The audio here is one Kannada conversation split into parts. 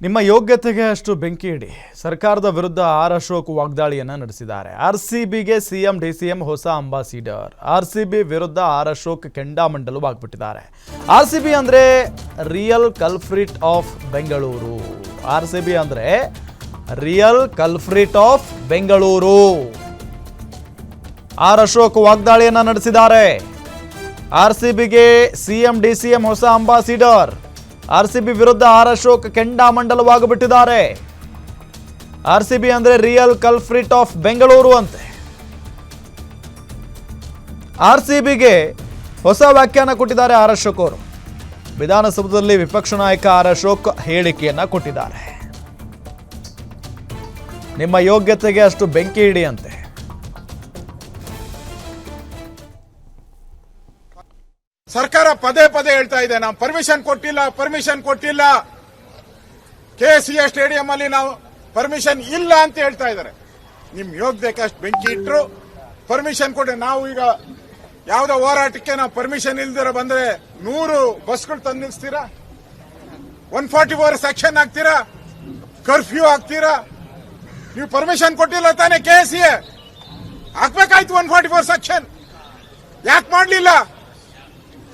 ನಿಮ್ಮ ಯೋಗ್ಯತೆಗೆ ಅಷ್ಟು ಬೆಂಕಿ ಇಡಿ. ಸರ್ಕಾರದ ವಿರುದ್ಧ ಆರ್ ಅಶೋಕ್ ವಾಗ್ದಾಳಿಯನ್ನು ನಡೆಸಿದ್ದಾರೆ. ಆರ್ಸಿಬಿಗೆ ಸಿಎಂ ಡಿಸಿಎಂ ಹೊಸ ಅಂಬಾಸಿಡರ್. ಆರ್ಸಿಬಿ ವಿರುದ್ಧ ಆರ್ ಅಶೋಕ್ ಕೆಂಡಾಮಂಡಲವಾಗಿಬಿಟ್ಟಿದ್ದಾರೆ. ಆರ್ಸಿಬಿ ಅಂದ್ರೆ real culprit of Bengaluru. RCB ಅಂದ್ರೆ real culprit of Bengaluru. R Ashok ವಾಗ್ದಾಳಿಯನ್ನು ನಡೆಸಿದ್ದಾರೆ. ಆರ್ಸಿಬಿಗೆ ಸಿಎಂ ಡಿಸಿಎಂ ಹೊಸ ಅಂಬಾಸಿಡರ್. ಆರ್ಸಿಬಿ ವಿರುದ್ಧ ಆರ್ ಅಶೋಕ್ ಕೆಂಡಾಮಂಡಲವಾಗಿಬಿಟ್ಟಿದ್ದಾರೆ. ಆರ್ಸಿಬಿ ಅಂದ್ರೆ ರಿಯಲ್ ಕಲ್ಫ್ರಿಟ್ ಆಫ್ ಬೆಂಗಳೂರು ಅಂತೆ. ಆರ್ಸಿಬಿಗೆ ಹೊಸ ವ್ಯಾಖ್ಯಾನ ಕೊಟ್ಟಿದ್ದಾರೆ ಆರ್ ಅಶೋಕ್ ಅವರು. ವಿಧಾನಸೌಧದಲ್ಲಿ ವಿಪಕ್ಷ ನಾಯಕ ಆರ್ ಅಶೋಕ್ ಹೇಳಿಕೆಯನ್ನ ಕೊಟ್ಟಿದ್ದಾರೆ. ನಿಮ್ಮ ಯೋಗ್ಯತೆಗೆ ಅಷ್ಟು ಬೆಂಕಿ ಇಡಿ ಅಂತೆ. ಸರ್ಕಾರ ಪದೇ ಪದೇ ಹೇಳ್ತಾ ಇದೆ, ನಾವು ಪರ್ಮಿಷನ್ ಕೊಟ್ಟಿಲ್ಲ. ಕೆಸಿಎ ಸ್ಟೇಡಿಯಂ ಅಲ್ಲಿ ನಾವು ಪರ್ಮಿಷನ್ ಇಲ್ಲ ಅಂತ ಹೇಳ್ತಾ ಇದ್ದಾರೆ. ನಿಮ್ ಯೋಗ್ಯತೆಗೆ ಅಷ್ಟು ಬೆಂಕಿ ಇಟ್ರು ಪರ್ಮಿಷನ್ ಕೊಡಿ. ನಾವು ಈಗ ಯಾವ್ದೋ ಹೋರಾಟಕ್ಕೆ ನಾವು ಪರ್ಮಿಷನ್ ಇಲ್ದಿರ ಬಂದ್ರೆ 100 ಬಸ್ಗಳು ತಂದು ನಿಲ್ಸ್ತೀರಾ? 144 ಸೆಕ್ಷನ್ ಹಾಕ್ತೀರಾ? ಕರ್ಫ್ಯೂ ಹಾಕ್ತೀರಾ? ನೀವು ಪರ್ಮಿಷನ್ ಕೊಟ್ಟಿಲ್ಲ ತಾನೇ? ಕೆಸಿಎ ಹಾಕ್ಬೇಕಾಯ್ತು 144 ಸೆಕ್ಷನ್. ಯಾಕೆ ಮಾಡ್ಲಿಲ್ಲ?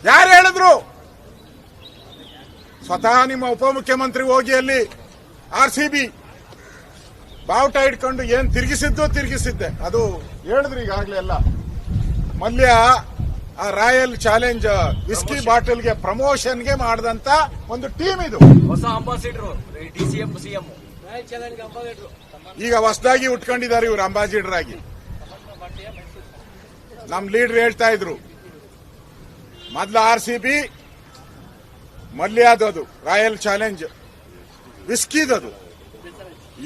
ಯಾರು ಹೇಳಿದ್ರು? ಸ್ವತಃ ನಿಮ್ಮ ಉಪಮುಖ್ಯಮಂತ್ರಿ ಹೋಗಿ ಅಲ್ಲಿ ಆರ್ಸಿಬಿ ಬಾವುಟ ಇಟ್ಕೊಂಡು ಏನ್ ತಿರುಗಿಸಿದ್ದೆ ಅದು ಹೇಳಿದ್ರು. ಈಗಾಗಲೇ ಎಲ್ಲ ಮಲ್ಯ ಆ ರಾಯಲ್ ಚಾಲೆಂಜ್ ವಿಸ್ಕಿ ಬಾಟಲ್ಗೆ ಪ್ರಮೋಷನ್ಗೆ ಮಾಡಿದಂತ ಒಂದು ಟೀಮ್ ಇದು. ಹೊಸ ಅಂಬಾಸಿಡರ್ ಡಿಸಿಎಂ ಸಿಎಂ ಈಗ ಹೊಸದಾಗಿ ಉಟ್ಕೊಂಡಿದ್ದಾರೆ ಇವರು ಅಂಬಾಸಿಡರ್ ಆಗಿ. ನಮ್ ಲೀಡರ್ ಹೇಳ್ತಾ ಇದ್ರು, ಮೊದಲ ಆರ್ಸಿಬಿ ಮಲ್ಯದದು ರಾಯಲ್ ಚಾಲೆಂಜ್ ವಿಸ್ಕಿದದು.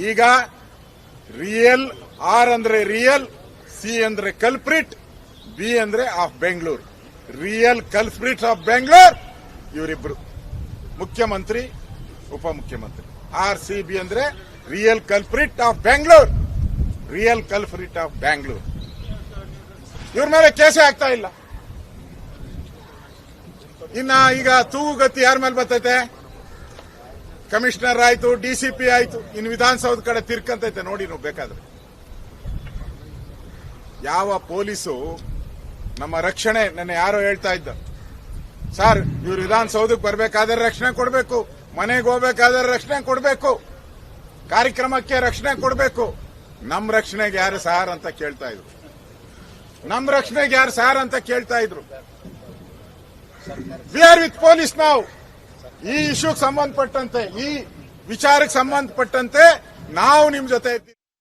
ಈಗ ರಿಯಲ್, ಆರ್ ಅಂದ್ರೆ ರಿಯಲ್, ಸಿ ಅಂದ್ರೆ ಕಲ್ಪ್ರಿಟ್, ಬಿ ಅಂದ್ರೆ of Bengaluru. Real culprit of Bengaluru ಇವರಿಬ್ರು, ಮುಖ್ಯಮಂತ್ರಿ ಉಪಮುಖ್ಯಮಂತ್ರಿ. ಆರ್ಸಿಬಿ ಅಂದ್ರೆ real culprit of Bengaluru. Real culprit of Bengaluru. ಇವ್ರ ಮೇಲೆ ಕೇಸೇ ಆಗ್ತಾ ಇಲ್ಲ. ಇನ್ನ ಈಗ ತೂಗುಗತಿ ಯಾರ ಮೇಲೆ ಬರ್ತೈತೆ? ಕಮಿಷನರ್ ಆಯ್ತು, ಡಿಸಿಪಿ ಆಯ್ತು, ಇನ್ನು ವಿಧಾನಸೌಧ ಕಡೆ ತಿರ್ಕಂತೈತೆ ನೋಡಿ. ನೀವು ಬೇಕಾದ್ರೆ ಯಾವ ಪೊಲೀಸು ನಮ್ಮ ರಕ್ಷಣೆ, ನನ್ನ ಯಾರೋ ಹೇಳ್ತಾ ಇದ್ದ, ಸರ್ ಇವ್ರು ವಿಧಾನಸೌಧಕ್ಕೆ ಬರ್ಬೇಕಾದ್ರೆ ರಕ್ಷಣೆ ಕೊಡಬೇಕು, ಮನೆಗೆ ಹೋಗ್ಬೇಕಾದ್ರೆ ರಕ್ಷಣೆ ಕೊಡಬೇಕು, ಕಾರ್ಯಕ್ರಮಕ್ಕೆ ರಕ್ಷಣೆ ಕೊಡಬೇಕು. ನಮ್ ರಕ್ಷಣೆಗೆ ಯಾರು ಸಾರ್ ಅಂತ ಕೇಳ್ತಾ ಇದ್ರು. ನಮ್ ರಕ್ಷಣೆಗೆ ಯಾರು ಸಾರ್ ಅಂತ ಕೇಳ್ತಾ ಇದ್ರು. ವಿ ಆರ್ ವಿತ್ ಪೊಲೀಸ್ ನಾವು. ಈ ಇಶ್ಯೂಗೆ ಸಂಬಂಧಪಟ್ಟಂತೆ, ಈ ವಿಚಾರಕ್ಕೆ ಸಂಬಂಧಪಟ್ಟಂತೆ ನಾವು ನಿಮ್ ಜೊತೆ ಇದ್ದೀವಿ.